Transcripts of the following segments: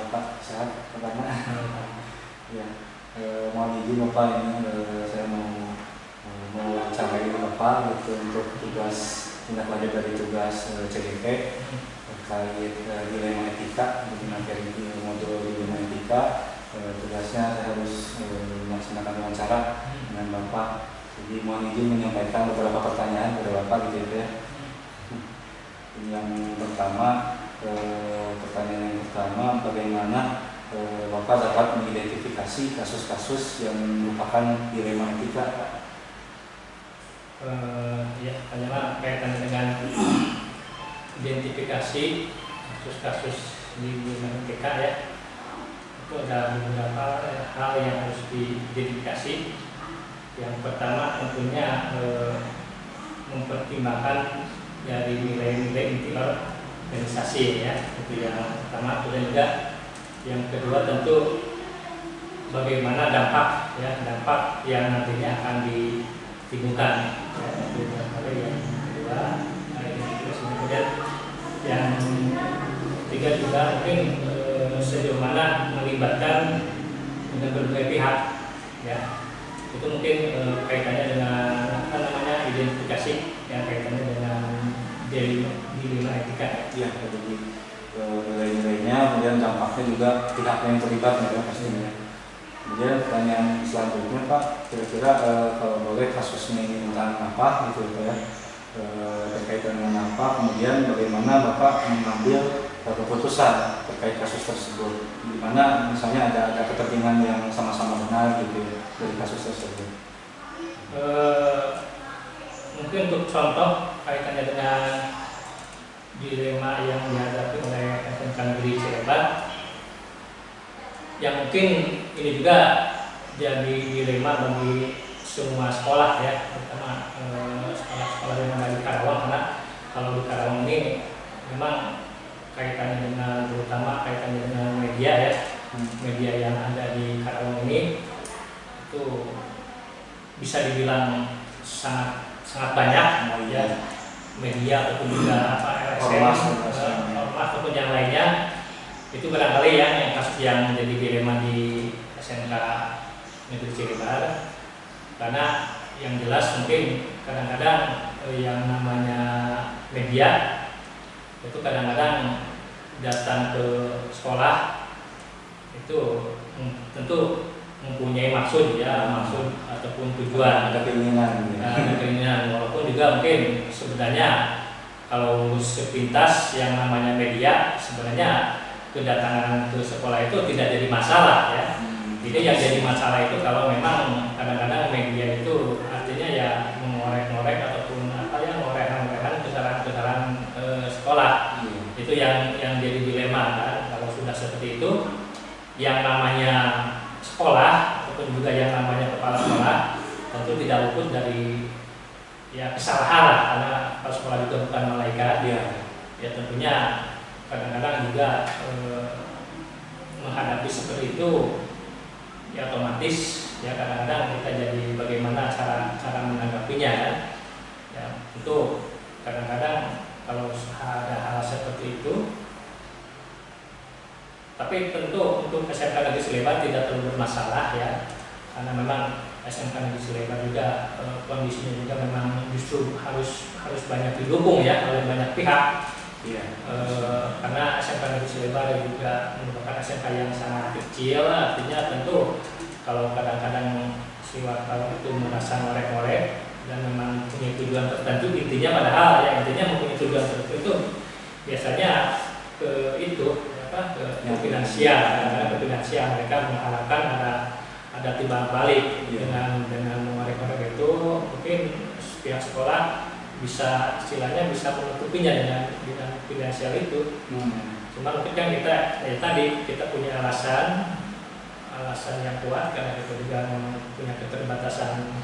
Pak, sehat pertama. Ya, mohon izin Bapak ini saya mau mewawancarai Bapak gitu untuk tugas tindak lanjut dari tugas CDP terkait dilema etika di materi modul dilema etika. Tugasnya saya harus melaksanakan wawancara dengan Bapak. Jadi mohon izin menyampaikan beberapa pertanyaan kepada Bapak gitu ya. Yang pertama, pertanyaan yang pertama, bagaimana Bapak dapat mengidentifikasi kasus-kasus yang merupakan dilema etika? Ya, pertanyaan kaitan dengan identifikasi kasus-kasus di dilema etika ya. Itu ada beberapa hal yang harus diidentifikasi. Yang pertama tentunya mempertimbangkan dari nilai-nilai inti organisasi ya, itu yang pertama. Dan juga yang kedua tentu bagaimana dampak yang nantinya akan ditimbulkan ya, itu yang kedua. Kemudian yang ketiga juga mungkin sejauh mana melibatkan dengan berbagai pihak ya. Itu mungkin kaitannya dengan identifikasi yang kaitannya dengan dilema etika. Iya, jadi nilai-nilainya, kemudian dampaknya juga pihak yang terlibat ya pastinya. Kemudian pertanyaan selanjutnya Pak, kira-kira kalau boleh kasusnya ini tentang apa gitu ya, terkait dengan apa, kemudian bagaimana Bapak mengambil keputusan terkait kasus tersebut, di mana misalnya ada kepentingan yang sama-sama benar gitu ya, dari kasus tersebut. Mungkin untuk contoh kaitannya dengan dilema yang dihadapi oleh SMK Negeri Cilebar, yang mungkin ini juga jadi dilema bagi semua sekolah ya, terutama sekolah-sekolah yang ada di Karawang, karena kalau di Karawang ini memang kaitannya dengan, terutama kaitannya dengan media ya, media yang ada di Karawang ini itu bisa dibilang sangat banyak ya, media ataupun juga LSM ataupun yang lainnya. Itu barangkali ya yang kasus yang menjadi dilema di SMK Negeri Cilebar, karena yang jelas mungkin kadang-kadang yang namanya media itu kadang-kadang datang ke sekolah itu tentu mempunyai maksud ataupun tujuan, ada keinginan, walaupun juga mungkin sebenarnya kalau sepintas yang namanya media sebenarnya kedatangan ke sekolah itu tidak jadi masalah ya. Jadi yang jadi masalah itu kalau memang kadang-kadang media itu artinya ya mengorek-ngorek ataupun ngorekan kesalahan sekolah. Itu yang jadi dilema kan. Kalau sudah seperti itu, yang namanya sekolah ataupun juga yang namanya kepala sekolah tentu tidak luput dari ya kesalahan lah, karena kepala sekolah juga bukan malaikat ya tentunya kadang-kadang juga menghadapi seperti itu ya otomatis ya kadang-kadang kita jadi bagaimana cara menanggapinya kan ya. Itu kadang-kadang kalau ada hal seperti itu, tapi tentu untuk SMK Negeri Cilebar tidak terlalu bermasalah ya, karena memang SMK Negeri Cilebar juga kondisinya juga memang justru harus banyak didukung ya oleh banyak pihak. Karena SMK Negeri Cilebar juga merupakan SMK yang sangat kecil, artinya tentu kalau kadang-kadang si wartawan itu merasa ngorek-ngorek dan memang punya tujuan tertentu, intinya padahal ya intinya mempunyai tujuan tertentu itu biasanya ke finansial, karena ke finansial mereka mengharapkan ada timbal balik dengan mengorek-ngorek itu, mungkin pihak sekolah bisa istilahnya bisa menutupinya dengan finansial itu. Cuma mungkin kan kita punya alasan yang kuat, karena kita juga punya keterbatasan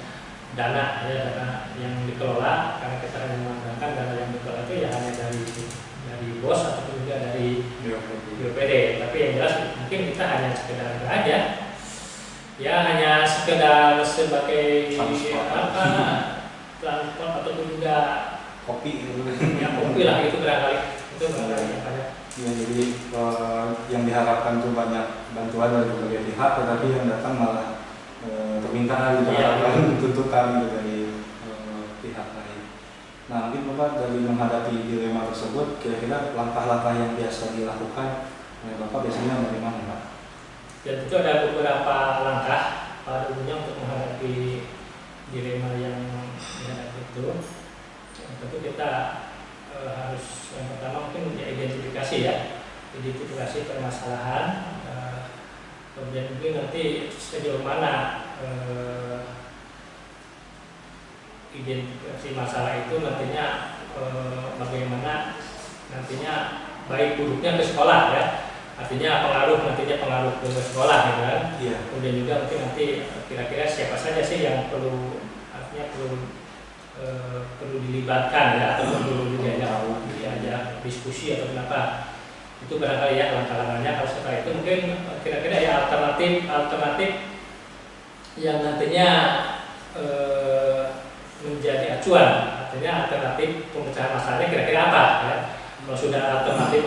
dana ya, dana yang dikelola, karena kita hanya mengandalkan dana yang dikelola itu ya hanya dari BOS ataupun juga dari BPD. Tapi yang jelas mungkin kita hanya sekedar aja ya, hanya sekedar sebagai transport ataupun juga kopi ya kopi lah itu barangkali itu barangkali Ya, jadi yang diharapkan tuh banyak bantuan dari berbagai pihak, tetapi yang datang malah permintaan gitu, harapan tuntutan gitu dari pihak lain. Nah, mungkin Bapak dari menghadapi dilema tersebut, kira-kira langkah-langkah yang biasa dilakukan oleh Bapak biasanya bagaimana, Pak? Ya, tentu ada beberapa langkah pada umumnya untuk menghadapi dilema yang dihadapi itu. Tentu kita harus yang pertama mungkin identifikasi ya, identifikasi permasalahan, kemudian mungkin nanti sejauh mana identifikasi masalah itu nantinya bagaimana nantinya baik buruknya ke sekolah ya, artinya pengaruh ke sekolah ya kan. Iya. Kemudian juga mungkin nanti kira-kira siapa saja sih yang perlu dilibatkan ya, atau perlu diajak diskusi atau kenapa, itu barangkali ya langkah-langkahnya. Kalau setelah itu mungkin kira-kira ya alternatif yang nantinya menjadi acuan, artinya alternatif pemecahan masalahnya kira-kira apa ya. Kalau sudah alternatif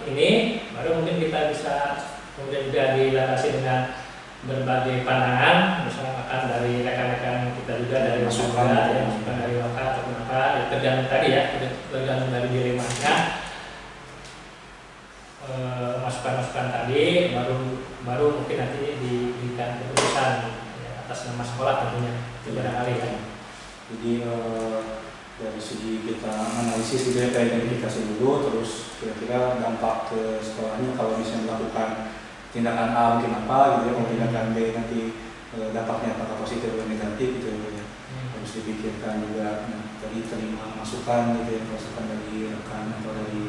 ini, baru mungkin kita bisa kemudian juga dilandasi dengan berbagai pandangan, misalkan dari rekan-rekan kita juga, dari masukan dari wakil atau kenapa, ya, tergantung tadi ya, tergantung dari dilemanya, masukan-masukan tadi, baru mungkin nanti diberikan keputusan ya, atas nama sekolah tentunya, itu barangkali ya. Jadi dari segi kita analisis gitu ya, kayak identifikasi dulu, terus kira-kira dampak ke sekolahnya kalau misalnya melakukan tindakan A mungkin apa gitu ya, kalau tindakan B nanti dampaknya apakah positif atau negatif gitu ya. Harus dipikirkan juga. Nah, tadi terima masukan gitu ya, masukan dari rekan atau dari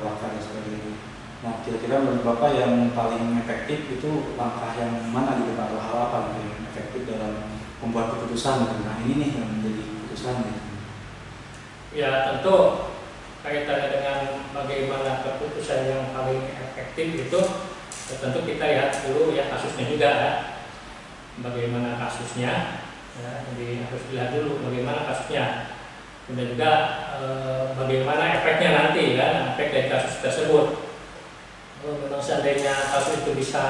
wakil dan sebagainya. Nah, kira-kira menurut Bapak yang paling efektif itu langkah yang mana gitu Pak, atau hal apa gitu yang efektif dalam membuat keputusan gitu. Nah, ini nih yang menjadi keputusan gitu. Ya, tentu kaitannya dengan bagaimana keputusan yang paling efektif itu, tentu kita lihat dulu ya kasusnya juga ya, bagaimana kasusnya ya, jadi harus dilihat dulu bagaimana kasusnya, kemudian juga bagaimana efeknya nanti kan, efek dari kasus tersebut. Kalau memang seandainya kasus itu bisa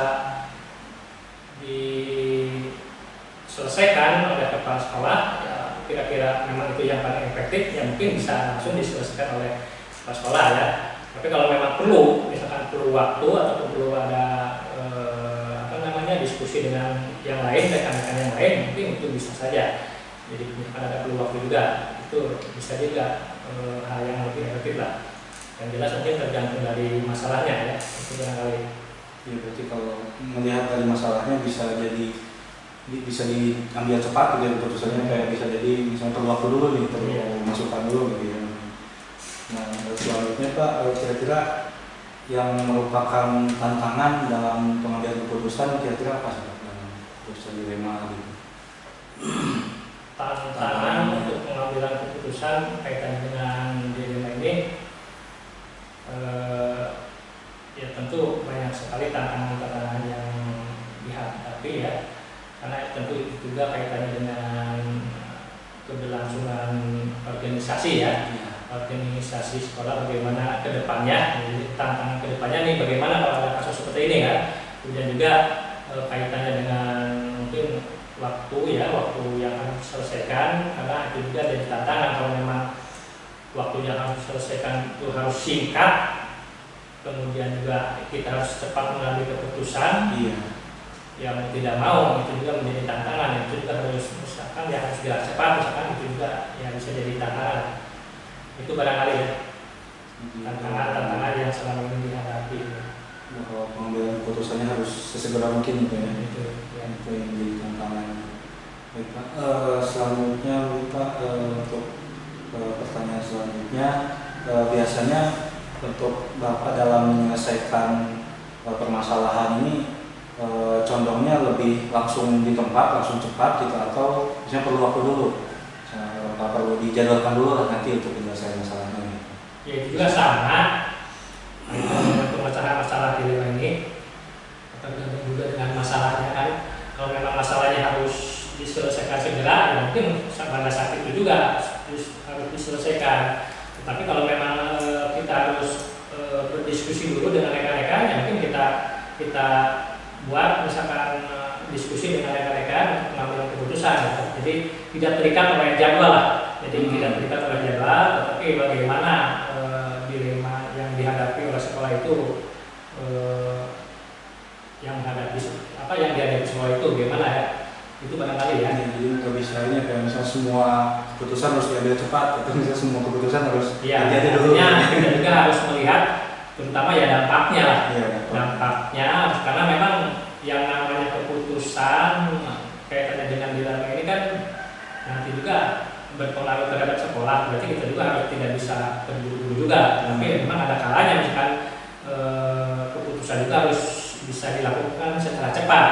diselesaikan oleh kepala sekolah ya, kira-kira memang itu yang paling efektif, ya mungkin bisa langsung diselesaikan oleh kepala sekolah ya. Tapi kalau memang perlu, misalkan perlu waktu ataupun perlu ada diskusi dengan yang lain, rekan-rekan yang lain, mungkin itu bisa saja. Jadi misalkan ada perlu waktu juga, itu bisa juga hal yang lebih efektif lah. Yang jelas mungkin tergantung dari masalahnya ya, itu barangkali. Ya, berarti kalau melihat dari masalahnya bisa diambil cepat gitu ya, keputusannya kayak bisa jadi misalnya perlu waktu dulu nih, perlu masukan dulu gitu ya. Nah, selanjutnya Pak, kira-kira yang merupakan tantangan dalam pengambilan keputusan kira-kira apa sih Pak, dalam keputusan dilema gitu? Tantangan untuk pengambilan keputusan kaitan dengan dilema ini, ya tentu banyak sekali tantangan-tantangan yang dihadapi ya, karena tentu itu juga kaitannya dengan keberlangsungan organisasi ya. Organisasi sekolah bagaimana ke depannya, tantangan ke depannya nih bagaimana kalau ada kasus seperti ini kan. Kemudian juga kaitannya dengan mungkin waktu yang harus diselesaikan, karena itu juga jadi tantangan kalau memang waktunya harus diselesaikan itu harus singkat, kemudian juga kita harus cepat mengambil keputusan. Yang tidak mau itu juga menjadi tantangan, itu juga harus misalkan ya harus gerak cepat, misalkan itu juga ya bisa jadi tantangan. Itu barangkali ya tantangan yang selama ini dihadapi. Bahwa pengambilan keputusannya harus sesegera mungkin gitu ya. Itu yang menjadi tantangan. Baik Pak, selanjutnya Pak, untuk pertanyaan selanjutnya, biasanya untuk Bapak dalam menyelesaikan permasalahan ini condongnya lebih langsung di tempat, langsung cepat gitu, atau misalnya perlu waktu dulu? Apa perlu dijadwalkan dulu lah nanti untuk menyelesaikan masalahnya? Ya itu juga sama. Pemecahan masalah dilema ini tergantung juga dengan masalahnya kan. Kalau memang masalahnya harus diselesaikan segera, ya mungkin pada saat itu juga harus diselesaikan. Tapi kalau memang kita harus kita buat misalkan diskusi dengan rekan-rekan untuk pengambilan keputusan gitu. Jadi tidak terikat oleh jadwal lah. Jadi tidak terikat oleh jadwal, tetapi bagaimana dilema yang dihadapi oleh sekolah itu, yang dihadapi sekolah itu gimana ya? Itu barangkali ya. Jadi nggak bisa ini kayak misal semua keputusan harus diambil cepat, atau misal semua keputusan harus hati-hati dulu. Kita juga harus melihat terutama ya dampaknya lah. Dampaknya karena memang yang namanya keputusan kaitannya dengan dilema ini kan nanti juga berpengaruh terhadap sekolah, berarti kita juga harus tidak bisa terburu-buru juga. Tapi memang ada kalanya misalkan keputusan juga harus bisa dilakukan secara cepat.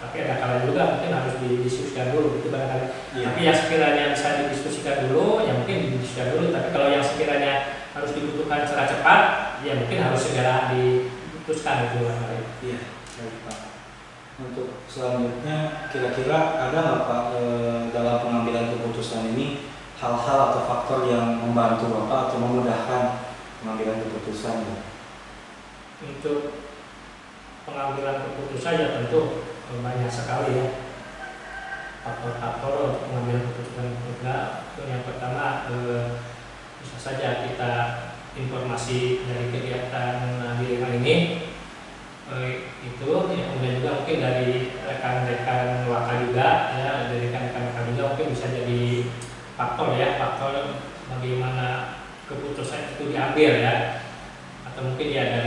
Tapi ada kalanya juga mungkin harus didiskusikan dulu, itu barangkali. Tapi yang sekiranya bisa didiskusikan dulu, ya mungkin didiskusikan dulu. Tapi kalau yang sekiranya harus dibutuhkan secara cepat, ya mungkin harus segera diputuskan itu barangkali. Iya, baik Pak. Untuk selanjutnya, kira-kira ada nggak Pak dalam pengambilan keputusan ini hal-hal atau faktor yang membantu Bapak atau memudahkan pengambilan keputusan? Untuk pengambilan keputusan ya tentu banyak sekali ya faktor-faktor untuk pengambilan keputusan juga. Yang pertama bisa saja kita informasi dari kegiatan dilema ini itu ya, kemudian juga mungkin dari rekan-rekan wakal juga ya, dari rekan-rekan wakal juga mungkin bisa jadi faktor bagaimana keputusan itu diambil ya, atau mungkin ya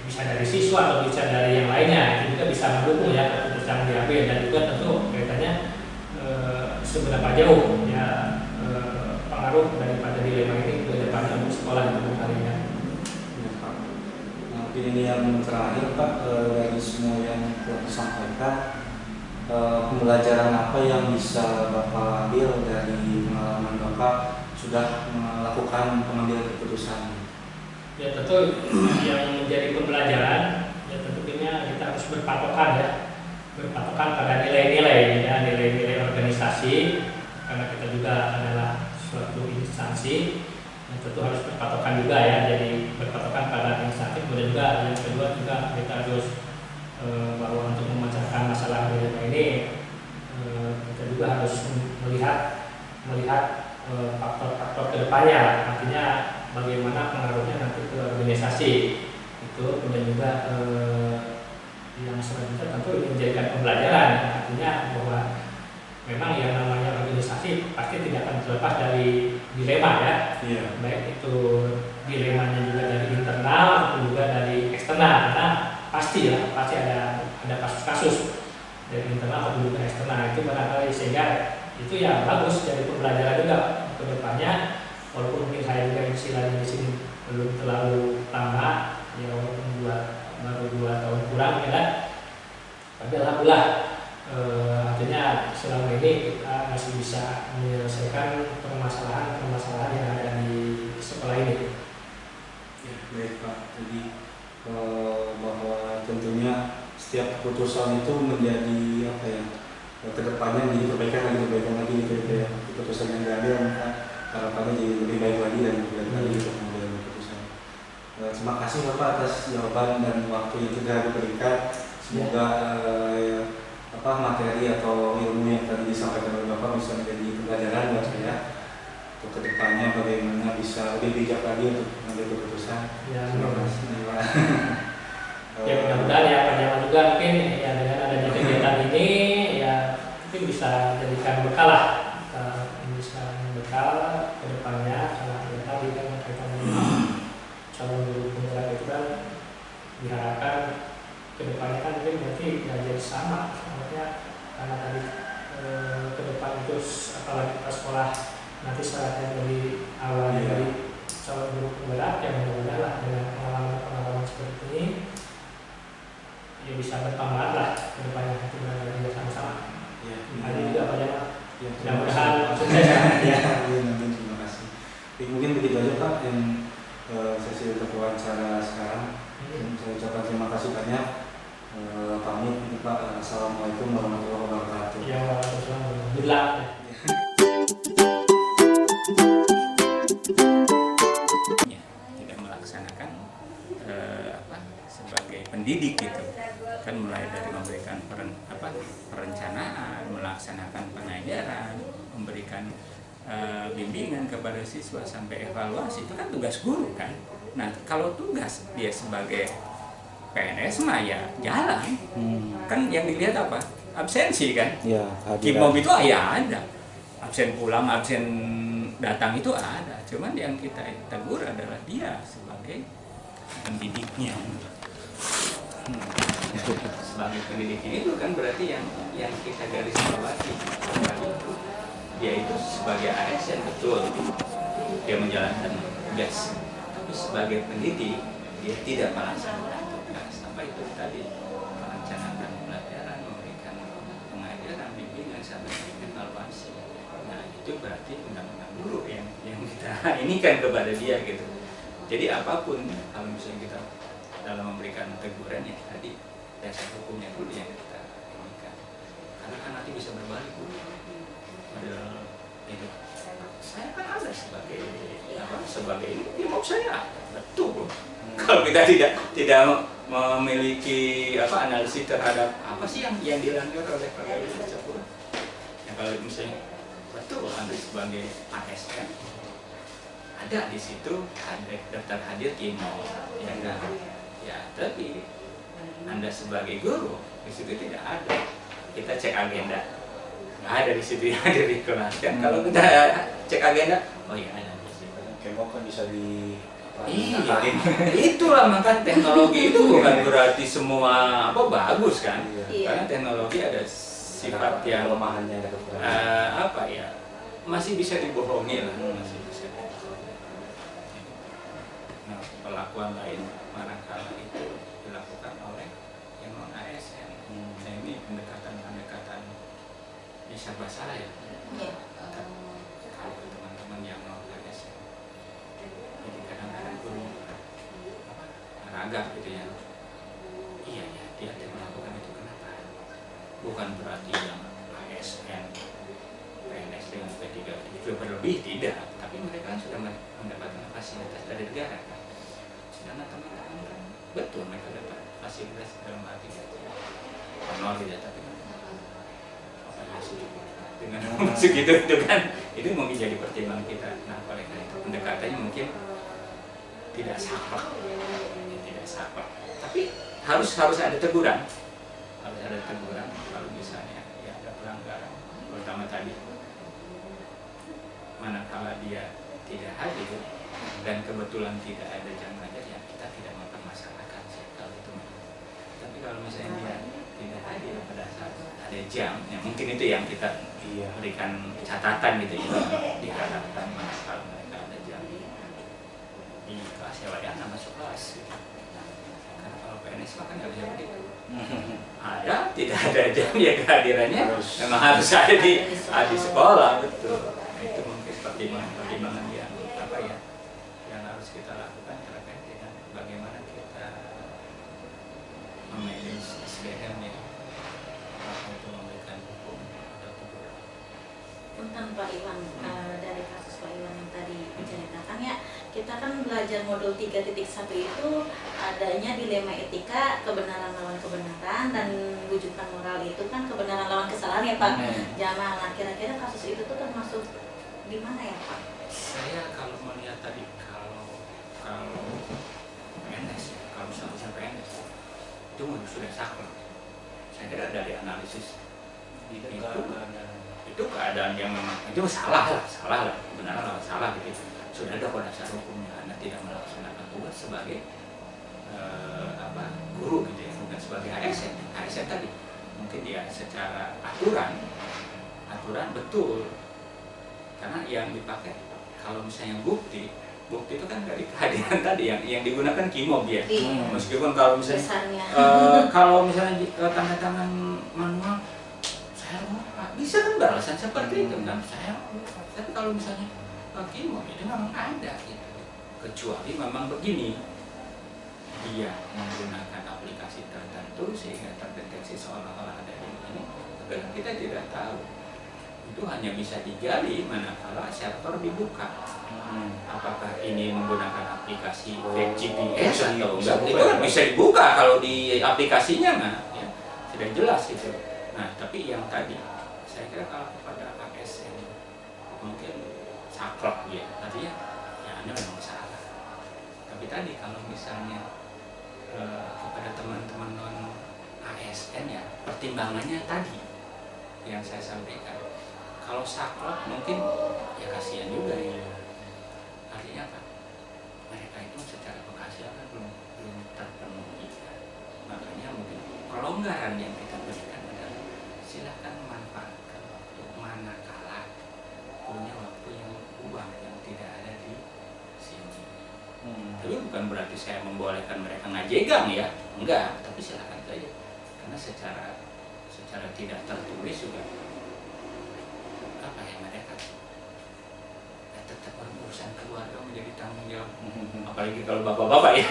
bisa dari siswa atau bisa dari yang lainnya, itu juga bisa mendukung ya keputusan diambil. Dan juga tentu kaitannya seberapa jauh ya pengaruh daripada dilema ini ke depannya untuk sekolah dan kalian. Mungkin ini yang terakhir Pak, dari semua yang telah disampaikan, pembelajaran apa yang bisa Bapak ambil dari pengalaman Bapak sudah melakukan pengambilan keputusan? Ya tentu yang menjadi pembelajaran ya tentunya kita harus berpatokan pada nilai-nilai ya, nilai-nilai organisasi, karena kita juga adalah suatu instansi yang tentu harus berpatokan juga ya, jadi berpatokan pada instansi. Kemudian juga yang kedua juga kita harus bahwa untuk memecahkan masalah dilema ini kita juga harus melihat faktor-faktor kedepannya, artinya bagaimana pengaruhnya nanti ke organisasi itu. Kemudian juga yang selanjutnya tentu ini menjadikan pembelajaran, artinya bahwa memang yang namanya organisasi pasti tidak akan terlepas dari dilema ya. Baik itu dilemanya juga dari internal maupun juga dari eksternal, karena pasti ada kasus-kasus dari internal maupun juga eksternal. Itu barangkali sehingga itu ya bagus jadi pembelajaran juga ke depannya. Walaupun mungkin saya juga istilahnya di sini belum terlalu lama ya, walaupun baru 2 tahun kurang ya, tapi alhamdulillah artinya selama ini kita masih bisa menyelesaikan permasalahan yang ada di sekolah ini. Ya, baik Pak. Jadi bahwa tentunya setiap keputusan itu menjadi kedepannya menjadi perbaikan lagi gitu ya. Keputusan yang diambil harapannya jadi lebih baik lagi dan lebih baik lagi untuk mengambil keputusan. Terima kasih Bapak atas jawaban dan waktu yang sudah diberikan. Semoga materi atau ilmu yang tadi disampaikan oleh Bapak bisa menjadi pembelajaran buat saya untuk kedepannya bagaimana bisa lebih bijak lagi untuk mengambil keputusan. Terima kasih. Ya mudah-mudahan ya panjang juga mungkin ya dengan adanya kegiatan ini ya mungkin bisa jadikan bekal lah, ke depannya. Karena ya tadi kan kaitan dengan calon guru penggerak itu kan diharapkan ke depannya kan mungkin berarti ya jadi sama karena tadi ke depan itu apalagi pas sekolah nanti syaratnya dari awalnya dari calon guru penggerak, yang mudah-mudahan lah dengan pengalaman seperti ini ya bisa bertambah lah ke depannya, itu benar-benar sama-sama. Ada juga banyak mudah-mudahan sukses ya. Terima kasih. Mungkin begitu aja Pak yang sesi untuk wawancara sekarang. Saya ucapkan terima kasih banyak. Pamit Pak. Assalamualaikum warahmatullahi wabarakatuh. Ya, waalaikumsalam. Good luck. Tidak melaksanakan sebagai pendidik mendidik gitu kan, mulai dari memberikan perencanaan, melaksanakan pengajaran, memberikan bimbingan kepada siswa sampai evaluasi, itu kan tugas guru kan. Nah kalau tugas dia sebagai PNS mah ya jalan kan, yang dilihat apa, absensi kan Ya, Kimob itu ya ada, absen pulang, absen datang itu ada, cuman yang kita tegur adalah dia sebagai pendidiknya. Sebagai pendidiknya itu kan berarti yang kita garis bawahi itu, dia itu sebagai ASN betul, dia menjalankan tugas, tapi sebagai pendidik dia tidak melaksanakan tugas. Apa itu tadi, merencanakan pelajaran, memberikan pengajaran, bimbingan sampai evaluasi. Nah itu berarti undang-undang guru yang kita ini kan kepada dia gitu. Jadi apapun kalau misalnya kita dalam memberikan teguran ya tadi dasar hukumnya dulu yang kita inginkan, karena kan nanti bisa berbalik Bu. Model itu saya kan ada sebagai sebagai ini, Kimob saya betul. Kalau kita tidak memiliki analisis terhadap apa sih yang dilanggar oleh pegawai tersebut, ya kalau misalnya betul Anda sebagai ASN ada di situ, ada daftar hadir Kimob, ya kan? Ya, tapi Anda sebagai guru di situ tidak ada. Kita cek agenda, nggak ada di situ yang ada di kelas kan. Kalau kita cek agenda, oh iya ada di situ. Kimob kan bisa di Iya, itulah maka teknologi itu bukan berarti semua bagus kan. Iya. Karena teknologi ada sifat yang kelemahannya, ada kekurangan. masih bisa dibohongi lah, masih bisa dibohongi. Nah, perlakuan lain manakala itu dilakukan oleh yang non ASN. Nah ini pendekatan bisa salah ya. Iya. Kalau teman-teman yang non ASN, jadi kadang-kadang guru agak gitu ya. Iya ya, dia tidak melakukan itu kenapa? Bukan berarti yang ASN, PNS dengan P3 itu berlebih, tidak. Tapi mereka sudah mendapatkan fasilitas dari negara kan. Sedangkan teman-teman kan betul mereka dapat fasilitas dalam arti honor tidak, tapi dengan masuk itu kan itu mungkin jadi pertimbangan kita. Nah oleh karena itu pendekatannya mungkin tidak saklek, tapi harus ada teguran, kalau misalnya ya ada pelanggaran, terutama tadi manakala dia tidak hadir dan kebetulan tidak ada jam ngajar, ya kita tidak mempermasalahkan sih kalau itu. Tapi kalau misalnya dia tidak hadir pada saat ada jam, ya mungkin itu yang kita berikan catatan gitu ya, diharapkan kalau mereka ada jam di kelas ya wayang masuk kelas gitu. Karena kalau PNS maka nggak bisa begitu. Ada, tidak ada jam ya kehadirannya memang harus ada di sekolah, betul. Nah, itu mungkin pertimbangan yang harus kita lakukan terkait dengan bagaimana kita memanage SDM ya, untuk memberikan hukum atau teguran. Tentang Pak Iwan, dari kasus Pak Iwan yang tadi menceritakan ya, kita kan belajar modul 3.1 itu adanya dilema etika, kebenaran lawan kebenaran, dan wujudan moral itu kan kebenaran lawan kesalahan ya Pak. Jangan, nah kira-kira kasus itu tuh termasuk di mana ya Pak? Saya kalau melihat tadi kalau PNS ya, kalau misalnya PNS itu sudah saklek. Saya kira dari analisis itu keadaan yang memang itu salah lah, benar salah gitu. Sudah ada pada dasar hukumnya, Anda tidak melaksanakan tugas sebagai guru gitu ya, bukan sebagai ASN. ASN tadi mungkin dia secara aturan betul, karena yang dipakai kalau misalnya bukti itu kan dari kehadiran tadi yang digunakan Kimob ya. Meskipun kalau misalnya kalau misalnya tanda tangan manual saya bisa kan balasan seperti itu kan saya, tapi kalau misalnya Kimob itu memang ada gitu. Kecuali memang begini, dia menggunakan aplikasi tertentu sehingga terdeteksi seolah-olah ada ini, agar kita tidak tahu. Itu hanya bisa digali manakala server dibuka. Apakah ini menggunakan aplikasi fake GPS bisa atau bisa enggak? buka Itu kan ya? bisa dibuka kalau di aplikasinya mah, ya, sudah jelas itu. Nah, tapi yang tadi saya kira kalau kepada ASN mungkin saklek ya, artinya ya Anda memang salah. Tapi tadi kalau misalnya kepada teman-teman non ASN ya, pertimbangannya tadi yang saya sampaikan. Kalau saklek mungkin ya kasihan juga ya. Artinya apa? Mereka itu secara penghasilan belum terpenuhi. Makanya mungkin kelonggaran yang kita berikan adalah silakan manfaatkan waktu manakala punya waktu yang uang yang tidak ada di sini. Tapi bukan berarti saya membolehkan mereka ngajegang ya, enggak. Tapi silakan saja, karena secara tidak tertulis juga apa ya, mereka ya tetap urusan keluarga menjadi tanggung jawab. Apalagi kalau bapak-bapak ya,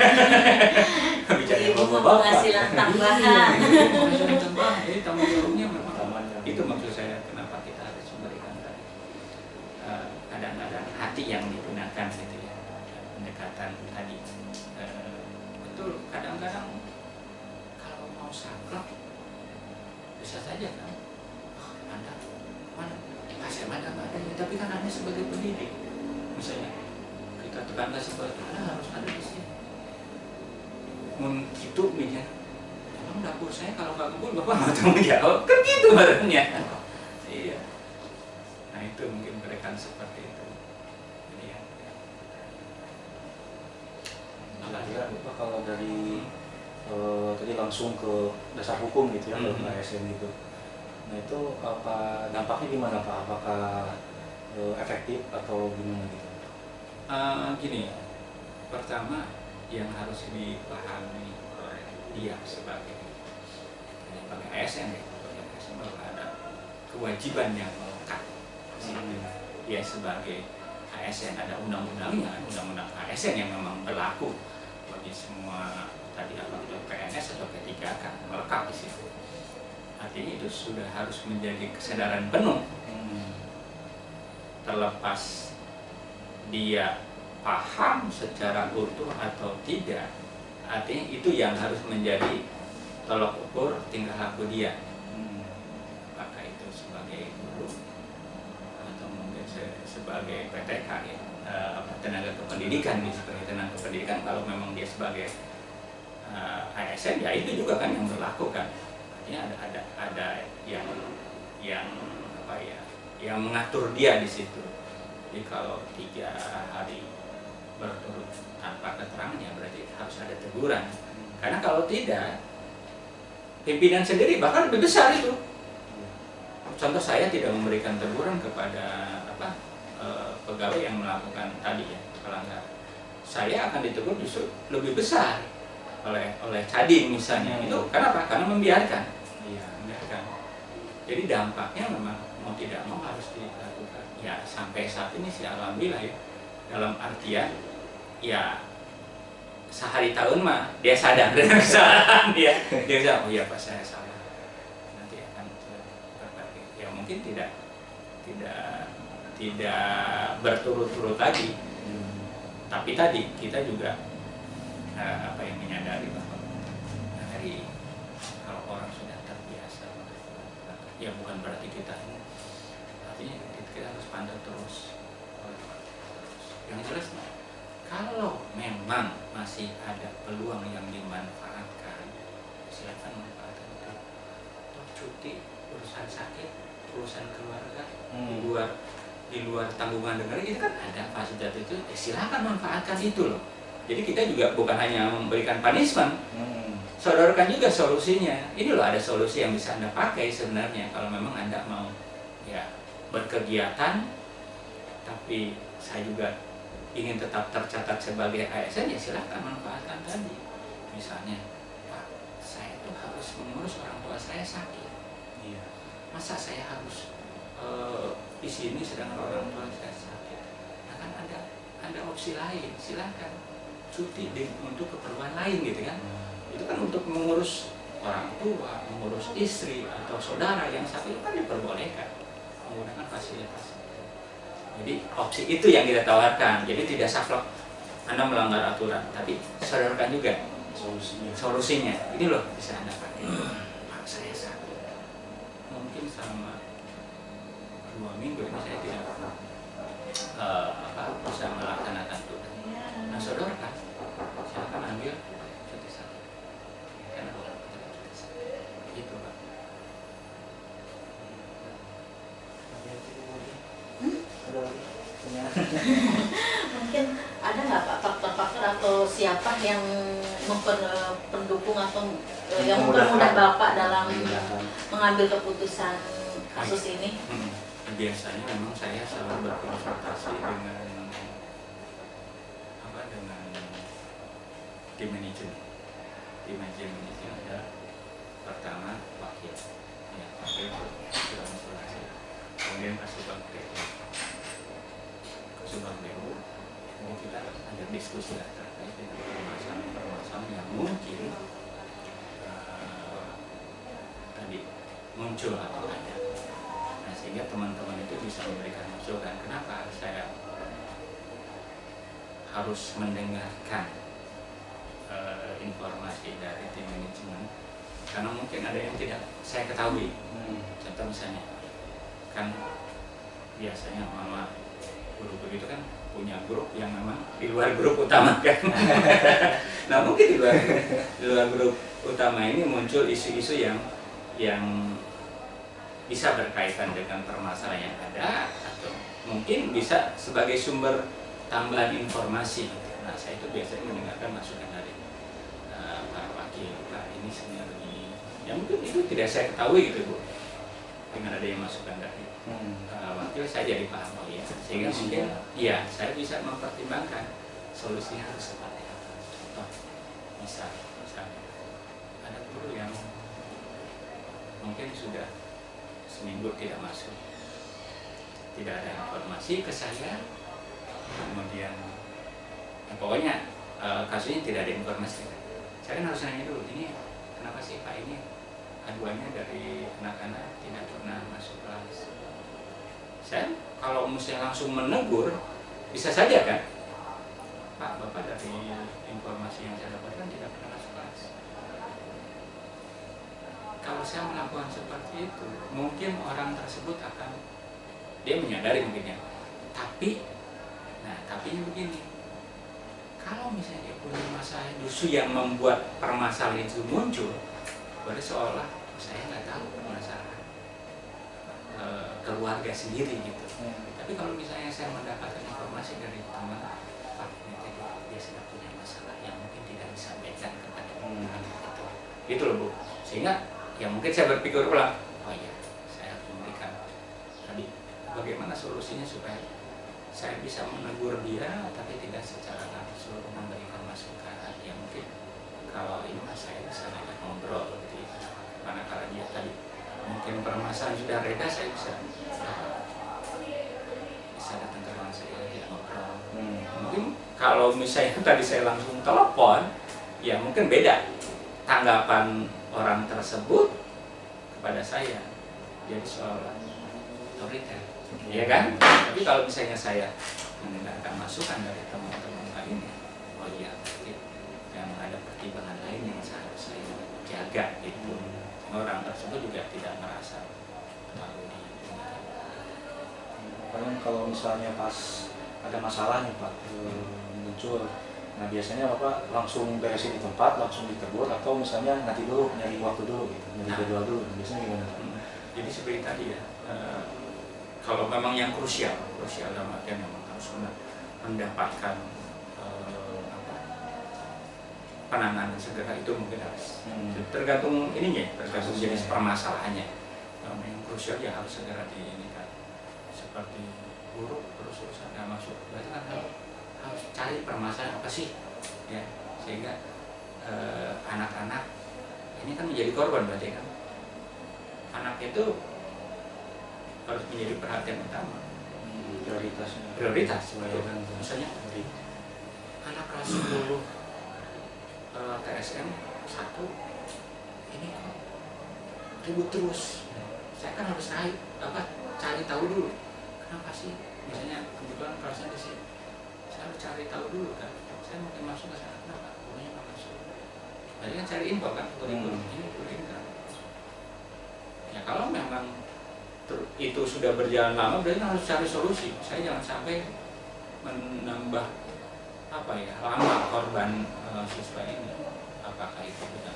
bicara bapak-bapak. Penghasilan tambahan. Penghasilan tambahan, jadi tanggung jawabnya memang. Utamanya. Itu maksud saya kenapa kita harus memberikan tadi. Kadang-kadang hati yang digunakan gitu ya, pendekatan tadi. Betul, kadang-kadang kalau mau saklek bisa saja kan. Anda mana? Saya mana ada ya, tapi kan Anda sebagai pendidik, misalnya kita tekankan seperti Anda harus ada di sini. Itu misalnya, emang dapur saya kalau nggak kumpul bapak nggak tanggung jawab, kan gitu barunya. Iya. Nah itu mungkin mereka seperti itu. Jadi ya. Kira-kira kalau dari tadi langsung ke dasar hukum gitu ya, ke ASN gitu. Nah itu apa dampaknya gimana Pak? Apakah efektif atau gimana gitu? Gini, pertama yang harus dipahami oleh dia sebagai ASN ya, sebagai ASN bahwa ada kewajiban yang melekat. Dia sebagai ASN ada undang-undangnya, undang-undang ASN yang memang berlaku bagi semua tadi apa itu PNS atau P3K melekat di situ. Artinya itu sudah harus menjadi kesadaran penuh. Terlepas dia paham secara utuh atau tidak, artinya itu yang harus menjadi tolok ukur tingkah laku dia. Apakah itu sebagai guru atau mungkin sebagai PTK ya, tenaga kependidikan, sebagai tenaga kependidikan. Kalau memang dia sebagai ASN ya itu juga kan yang berlaku kan. Artinya ada yang apa ya, yang mengatur dia di situ. Jadi kalau 3 hari berturut tanpa keterangannya berarti harus ada teguran. Karena kalau tidak, pimpinan sendiri bahkan lebih besar itu. Contoh saya tidak memberikan teguran kepada pegawai yang melakukan tadi ya pelanggaran. Saya akan ditegur justru lebih besar oleh Kadin misalnya. Itu kenapa? Karena membiarkan. Iya, membiarkan. Jadi dampaknya memang mau tidak mau harus dilakukan. Ya sampai saat ini sih alhamdulillah ya. Dalam artian ya sehari tahun mah dia sadar dengan kesalahan dia bilang, oh iya Pak saya salah, nanti akan berbagi. Ya mungkin tidak berturut-turut lagi, tapi tadi kita juga yang menyadari bahwa dari kalau orang sudah terbiasa ya bukan berarti kita artinya kita harus pandang terus. Yang jelas kalau memang masih ada peluang yang dimanfaatkan, silakan manfaatkan itu. Toh cuti, urusan sakit, urusan keluarga, di luar tanggungan negara itu kan ada fasilitas itu, silakan manfaatkan itu loh. Jadi kita juga bukan hanya memberikan punishment, sodorkan juga solusinya. Ini loh ada solusi yang bisa Anda pakai sebenarnya kalau memang Anda mau ya berkegiatan, tapi saya juga ingin tetap tercatat sebagai ASN ya silakan manfaatkan tadi. Misalnya, Pak, saya itu harus mengurus orang tua saya sakit. Iya. Masa saya harus di sini sedangkan orang tua saya sakit? Nah kan ada opsi lain, silakan cuti untuk keperluan lain gitu kan. Itu kan untuk mengurus orang tua, mengurus istri atau saudara yang sakit itu kan diperbolehkan menggunakan fasilitas. Jadi opsi itu yang kita tawarkan. Jadi tidak saklek Anda melanggar aturan, tapi sodorkan juga solusinya. Ini loh bisa Anda pakai. Pak, saya sakit. Mungkin selama 2 minggu ini saya tidak pernah bisa melaksanakan tugas. Nah, sodorkan. Silakan ambil cuti sakit. Karena bukan cuti sakit. Gitu, Pak. Mungkin ada nggak Pak faktor-faktor atau siapa yang pendukung atau yang mempermudah Bapak dalam mengambil keputusan kasus ini? Biasanya memang saya selalu berkonsultasi dengan tim manajemen. Tim manajemen ada pertama wakil, ya wakil itu konsultasi, kemudian Kasubag BU, kemudian kita ada diskusi terkait dengan permasalahan yang mungkin tadi muncul atau ada. Nah, sehingga teman-teman itu bisa memberikan masukan. Kenapa saya harus mendengarkan informasi dari tim manajemen? Karena mungkin ada yang tidak saya ketahui. Contoh misalnya, kan biasanya mama guru itu kan punya grup yang memang di luar grup utama kan. Nah, mungkin di luar grup utama ini muncul isu-isu yang bisa berkaitan dengan permasalahan yang ada, atau mungkin bisa sebagai sumber tambahan informasi. Nah, saya itu biasanya mendengarkan masukan dari para wakil. Nah, ini sebenarnya begini. Ya mungkin itu tidak saya ketahui gitu, Bu. Dengan ada yang masukan dari wakil, saya jadi paham, oh ya. Sehingga mungkin iya, saya bisa mempertimbangkan solusinya harus seperti apa. Contoh, misalnya ada guru yang mungkin sudah seminggu tidak masuk, tidak ada informasi ke saya, kemudian pokoknya kasusnya tidak ada informasi. Saya kan harus nanya dulu, ini kenapa sih Pak, ini aduannya dari anak-anak tidak pernah masuk kelas. Saya kalau misalnya langsung menegur, bisa saja kan, Pak, Bapak dari informasi yang saya dapatkan tidak pernah masuk kelas. Kalau saya melakukan seperti itu, mungkin orang tersebut akan, dia menyadari mungkin ya, tapi begini, kalau misalnya dia punya masalah justru yang membuat permasalahan itu muncul, berarti seolah saya nggak tahu permasalahan keluarga sendiri gitu. Tapi kalau misalnya saya mendapatkan informasi dari teman, Pak, ini tadi dia sedang punya masalah yang mungkin tidak disampaikan kepada gitu loh, Bu. Sehingga ya mungkin saya berpikir ulang, oh iya, saya harus memberikan tadi bagaimana solusinya supaya saya bisa menegur dia tapi tidak secara langsung memberikan masukan. Ya mungkin kalau ini mas saya bisa ngajak ngobrol gitu ya. Manakala dia tadi mungkin permasalahan sudah reda, saya bisa datang ke ruang saya dia ngobrol. Mungkin kalau misalnya tadi saya langsung telepon, ya mungkin beda tanggapan orang tersebut kepada saya, jadi seolah otoriter, ya kan? Tapi kalau misalnya saya mendengarkan masukan dari teman-teman lainnya, oh iya, yang ada pertimbangan lain yang harus saya jaga itu, orang tersebut juga tidak merasa terlalu Paling kalau misalnya pas ada masalah nih Pak muncul, nah biasanya Bapak langsung beresin di tempat, langsung ditegur, atau misalnya nanti dulu nyari waktu dulu gitu, nyari jadwal dulu, biasanya gimana Pak? Jadi seperti tadi ya, kalau memang yang krusial dalam artian memang harus mendapatkan penanganan segera, itu mungkin harus tergantung ininya, tergantung jenis permasalahannya. Yang krusial ya harus segera diinikan. Seperti buruk terus-terusan nggak masuk, berarti kan harus cari permasalahan apa sih, ya, sehingga anak-anak ini kan menjadi korban, berarti kan anak itu harus menjadi perhatian utama, prioritas. Misalnya anak kelas 10 TSM 1 ini kok ribut terus, saya kan harus cari tahu dulu kenapa sih misalnya kebetulan kelasnya di sini, saya harus cari tahu dulu kan, saya mungkin masuk ke sana, kenapa gurunya nggak masuk, jadi kan cari info kan, kurikulum ini kurikulum kan. Ya kalau memang itu sudah berjalan lama, berarti harus cari solusi. Saya jangan sampai menambah apa ya, lama korban siswa ini. Apakah itu sudah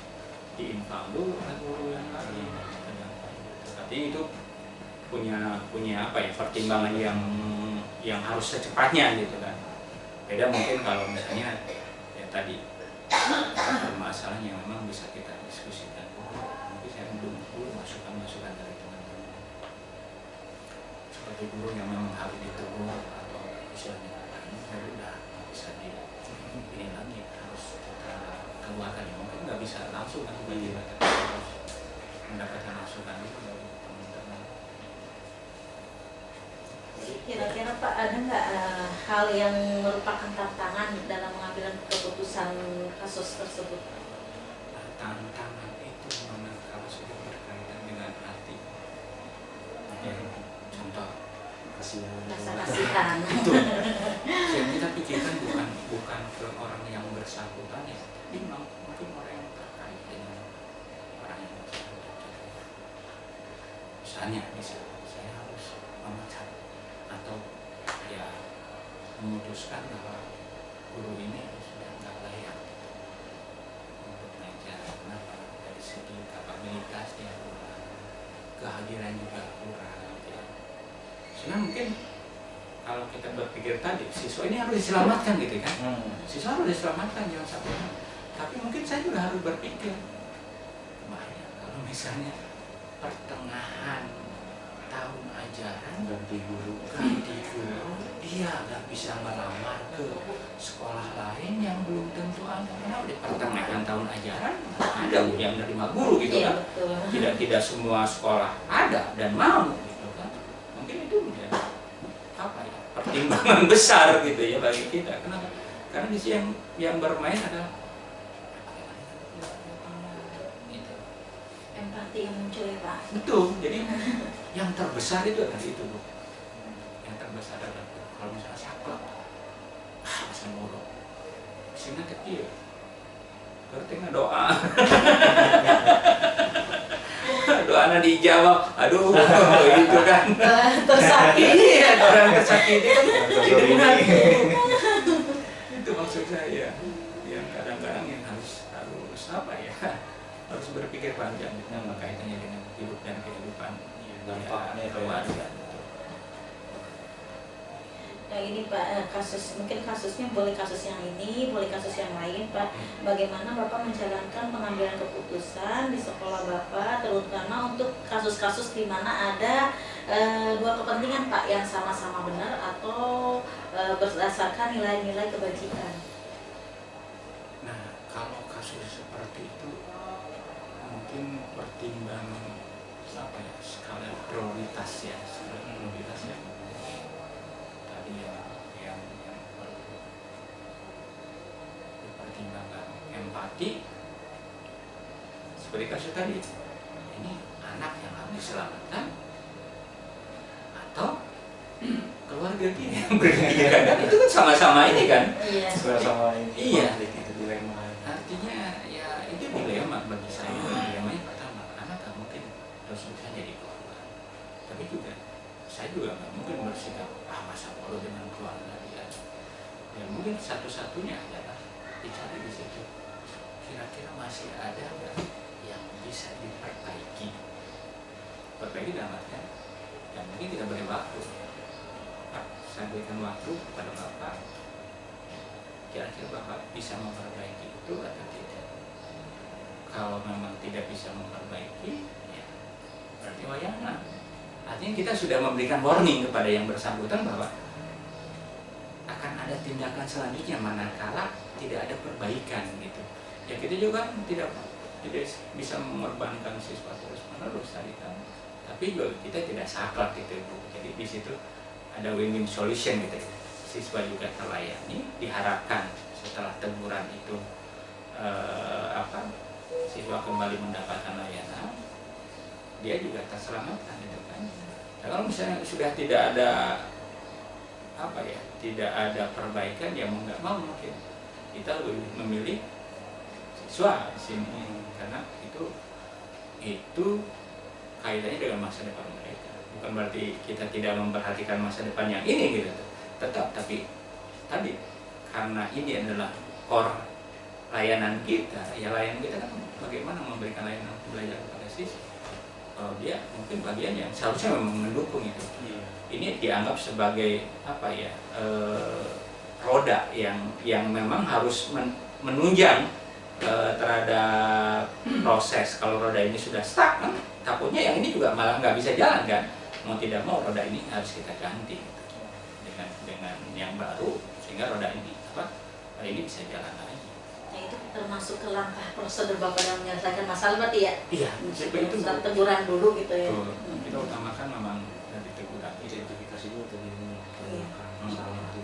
diimbang dulu oleh guru yang lain? Tapi itu punya apa ya, pertimbangan yang harus secepatnya gitu kan. Beda mungkin kalau misalnya ya tadi masalahnya yang memang bisa kita diskusikan. Mungkin saya belum masukan dari teman-teman. Seperti guru yang memang harus ditegur atau misalnya udah bisa ini lagi harus kita keluarkan, ya mungkin nggak bisa langsung kan tiba-tiba, harus mendapatkan masukan itu dari teman-teman. Kira-kira Pak, ada nggak hal yang merupakan tantangan dalam mengambil keputusan kasus tersebut? Tantangan itu memang kalau sudah berkaitan dengan hati, ya, contoh Rasa kasihan. itu yang kita pikirkan bukan ke orang yang bersangkutan ya, tapi mungkin orang yang terkait dengan orang yang bersangkutan. Misalnya saya harus memecat atau ya memutuskan bahwa guru ini sudah nggak layak untuk mengajar. Kenapa? Dari segi kapabilitasnya kurang, kehadiran juga kurang. Ya. Sebenarnya mungkin kalau kita berpikir tadi, siswa ini harus diselamatkan gitu kan. Siswa harus diselamatkan, jangan sampai. Tapi mungkin saya juga harus berpikir, bahaya kalau misalnya pertengahan tahun ajaran ganti guru, dia nggak bisa melamar ke sekolah lain yang belum tentu ada. Karena di pertengahan tahun ajaran ada yang menerima guru gitu kan. Tidak semua sekolah ada dan mau gitu kan. Mungkin itu menjadi apa ya, pertimbangan besar gitu ya bagi kita. Kenapa? Karena di sini yang bermain adalah gitu. Empati yang muncul ya Pak. Betul. Jadi yang terbesar itu adalah itu, Bu. Yang terbesar adalah kalau misalnya saklek, asal mulu, sini kecil, berarti nggak doa, doanya dijawab, aduh, itu kan, tersakiti, orang tersakiti kan, itu bukan itu maksud saya, yang kadang-kadang yang harus apa ya, harus berpikir panjang, yang kaitannya dengan hidup dan kehidupan. Dampaknya keluarga. Nah ini Pak, mungkin kasusnya boleh kasus yang ini, boleh kasus yang lain Pak. Bagaimana Bapak menjalankan pengambilan keputusan di sekolah Bapak, terutama untuk kasus-kasus di mana ada dua kepentingan Pak, yang sama-sama benar atau berdasarkan nilai-nilai kebajikan. Nah kalau kasus seperti itu mungkin pertimbangan apa ya, skala prioritas ya, tadi yang perlu dipertimbangkan empati seperti kasus tadi, ini anak yang harus diselamatkan atau keluarga dia yang berpendidikan, kan itu kan sama-sama ini kan, sama-sama ini. Iya, itu dilema. artinya ya itu dilema bagi saya. Dilemanya pertama, anak gak mungkin terus bisa jadi korban, tapi juga saya juga nggak mungkin bersikap masa bodoh dengan keluarga dia. Ya mungkin satu-satunya adalah dicari di situ, kira-kira masih ada nggak yang bisa diperbaiki dalam artian ya mungkin kita beri waktu. Pak, saya berikan waktu kepada Bapak, kira-kira Bapak bisa memperbaiki itu atau tidak. Kalau memang tidak bisa memperbaiki, ya berarti wayana. Artinya kita sudah memberikan warning kepada yang bersangkutan bahwa akan ada tindakan selanjutnya manakala tidak ada perbaikan gitu. Ya kita juga tidak bisa mengorbankan siswa terus-menerus tadi kan. Tapi juga kita tidak saklek gitu, Bu. Jadi di situ ada win-win solution gitu. Siswa juga terlayani, diharapkan setelah teguran itu siswa kembali mendapatkan layanan, dia juga terselamatkan gitu kan. Nah, kalau misalnya sudah tidak ada apa ya, tidak ada perbaikan, ya mau nggak mau mungkin kita lebih memilih siswa di sini, karena itu kaitannya dengan masa depan mereka. Bukan berarti kita tidak memperhatikan masa depan yang ini gitu, tetap, tapi tadi karena ini adalah core layanan kita, ya layanan kita kan bagaimana memberikan layanan belajar kepada siswa. Kalau dia mungkin bagian yang seharusnya memang mendukung itu. Ini dianggap sebagai apa ya, roda yang memang harus menunjang terhadap proses. Kalau roda ini sudah stuck kan, takutnya yang ini juga malah nggak bisa jalan kan. Mau tidak mau roda ini harus kita ganti dengan yang baru, sehingga roda ini ini bisa jalan lagi. Nah, itu termasuk ke langkah prosedur Bapak dalam menyelesaikan masalah berarti ya? Iya, itu teguran dulu gitu ya. Kita utamakan memang dari teguran, identifikasi dulu tadi ini masalah itu.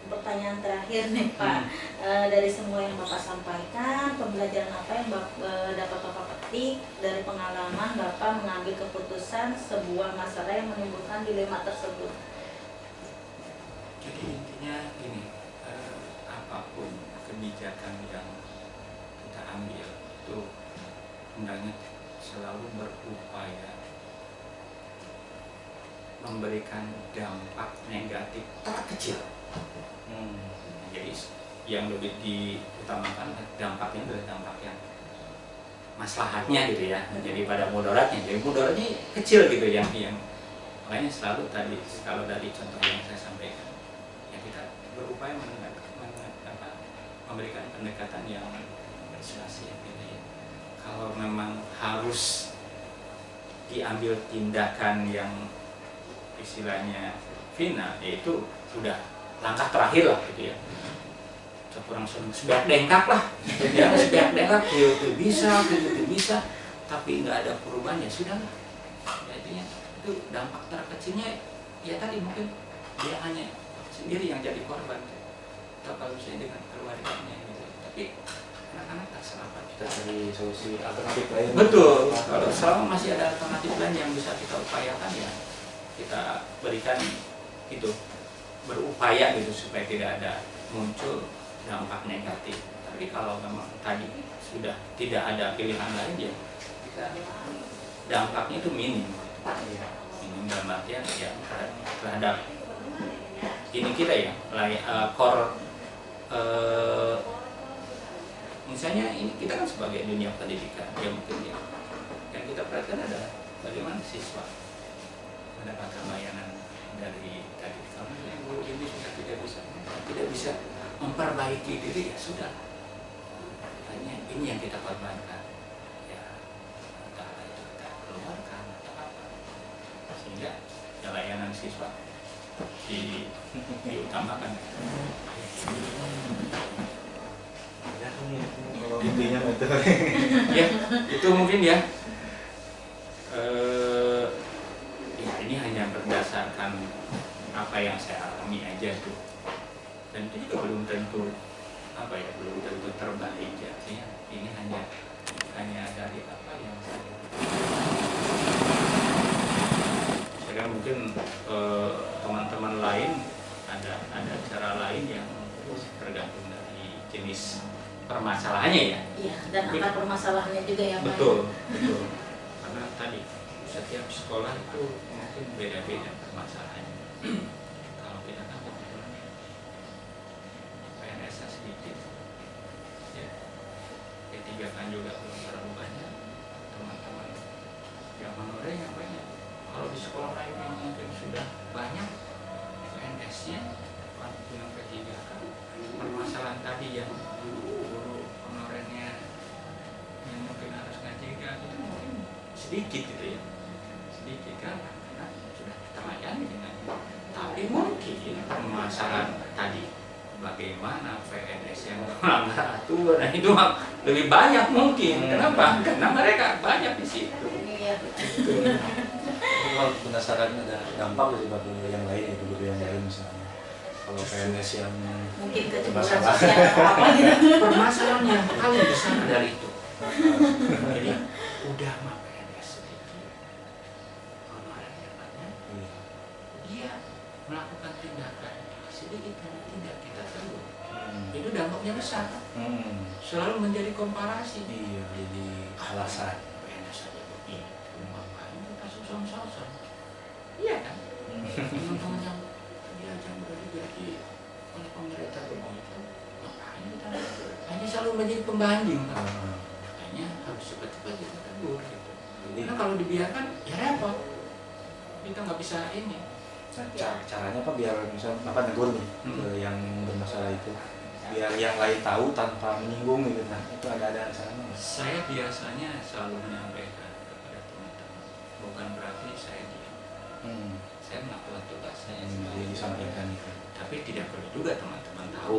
Pertanyaan terakhir nih Pak, dari semua yang Bapak sampaikan, pembelajaran apa yang dapat Bapak petik dari pengalaman Bapak mengambil keputusan sebuah masalah yang menimbulkan dilema tersebut? Jadi intinya gini, apapun kebijakan yang kita ambil itu hendaknya selalu berupaya memberikan dampak negatif terkecil. Jadi yang lebih diutamakan dampaknya adalah dampak yang maslahatnya gitu ya, jadi pada mudaratnya. Jadi mudaratnya kecil gitu yang makanya selalu tadi kalau dari contoh yang saya sampaikan, ya kita berupaya memberikan pendekatan yang persuasif gitu ya. Kalau memang harus diambil tindakan yang istilahnya final, yaitu sudah langkah terakhir lah gitu ya. Kurang sebiak dengkak lah, ya sebiak dengkak itu bisa, tapi nggak ada perubahan, ya sudah lah. Jadinya itu dampak terkecilnya ya tadi mungkin dia hanya sendiri yang jadi korban, atau kalau misalnya dengan keluarganya gitu. Tapi anak-anak tak selamat, Kita cari solusi alternatif lain. betul. Kalau selama masih ada alternatif lain yang bisa kita upayakan, ya kita berikan itu, berupaya gitu supaya tidak ada muncul dampak negatif. Tapi kalau memang tadi sudah tidak ada pilihan lain, ya kita dampaknya itu minim. Minim dalam artian ya terhadap ini kita ya, core misalnya ini kita kan sebagai dunia pendidikan, ya mungkin ya yang kita perhatikan adalah bagaimana siswa mendapatkan layanan dari tadi. Kalau misalnya guru ini sudah tidak bisa memperbaiki diri, ya sudah, hanya ini yang kita korbankan, ya entah itu kita keluarkan atau apa, sehingga ya, layanan siswa diutamakan. Ya, kalau intinya itu. Ya, itu mungkin ya. Ya ini hanya berdasarkan apa yang saya alami aja tuh. Dan itu juga belum tentu belum tentu terbaik ya. Ini hanya dari apa yang saya mungkin teman-teman lain ada cara lain yang tergantung dari jenis permasalahannya ya. Iya, dan akar permasalahannya juga ya Pak. Betul. Karena tadi setiap sekolah itu mungkin beda-beda permasalahannya. Kalau kita kan PNS-nya sedikit, ya P3 kan juga belum terlalu banyak, teman-teman yang honorernya banyak. Kalau di sekolah lain yang mungkin sudah banyak PNS-nya dengan P3 kan, permasalahan tadi yang guru honorernya yang mungkin harus ngaji itu mungkin sedikit gitu ya, sedikit kan, karena sudah terlayani dengan. Tapi mungkin permasalahan tadi bagaimana PNS yang melanggar aturan itu lebih banyak mungkin. Kenapa? Karena mereka banyak di situ. Iya. Kalau penasaran ada dampak dari bagi yang lain, ya guru yang lain misalnya. Kalau PNS yang Mungkin kecemasan masalah. sosial atau apa gitu. Permasalahan yang paling besar dari itu. Jadi udah mah PNS sedikit, honorernya banyak, resikonya besar. Hmm. Selalu menjadi komparasi. Iya, jadi alasan. PNS saja begitu, ngapain kita susah-susah? Iya kan? Teman-teman yang diajak udah digaji oleh pemerintah begitu, ngapain kita? Hanya selalu menjadi pembanding, Pak. Makanya harus cepat-cepat kita tegur gitu. Karena kalau dibiarkan, ya repot. Kita nggak bisa ini. Nah, caranya apa biar misal Bapak negur nih ke yang bermasalah itu, biar yang lain tahu tanpa menyinggung gitu. Nah, itu ada caranya nggak? Saya biasanya selalu menyampaikan kepada teman-teman, bukan berarti saya diam. Saya melakukan tugas saya Jadi disampaikan itu. tapi tidak perlu juga teman-teman tahu.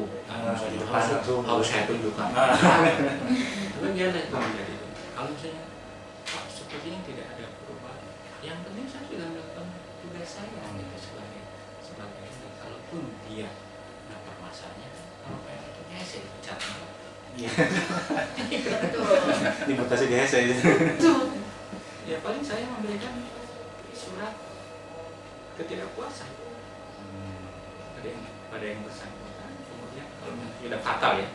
Di depan langsung harus saya tunjukkan. Tapi biarlah itu menjadi. Kalau misalnya Pak, sepertinya tidak ada perubahan. Yang penting saya sudah melakukan tugas saya gitu, sebagai ini. Kalaupun dia permasalahannya, kalau pengen itu saya pecat. Iya. Betul. Dimutasi GHS ya itu. Ya paling saya memberikan surat ketidakpuasan pada yang bersangkutan. Kemudian kalau sudah fatal ya,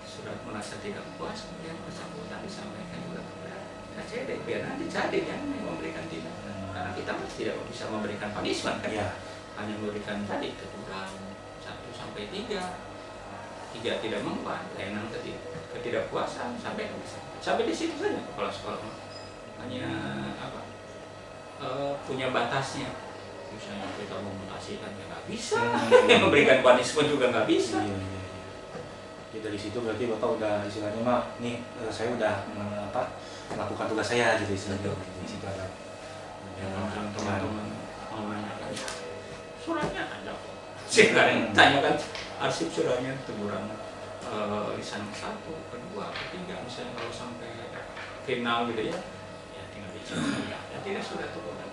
surat merasa tidak puas, kemudian bersangkutan disampaikan juga kepada KCD biar nanti cari yang memberikan tindakan. Karena kita tidak bisa memberikan punishment kan, Iya. hanya memberikan tadi teguran 1 sampai 3 tidak mempan, layanan ketidakpuasan sampai di situ saja kepala sekolah. Hanya punya batasnya. Misalnya kita memutasikan ya nggak bisa, memberikan punishment juga nggak bisa. Iya. Ya, dari situ berarti Bapak udah istilahnya mah nih saya udah melakukan tugas saya gitu istilahnya. Di situ ada. Ya, teman-teman mau menanyakan suratnya ada kok. Sekarang tanyakan arsip suratnya, teguran lisan ke-1, ke-2, ke-3 misalnya kalau sampai final gitu ya tinggal dicek ya tidak sudah teguran.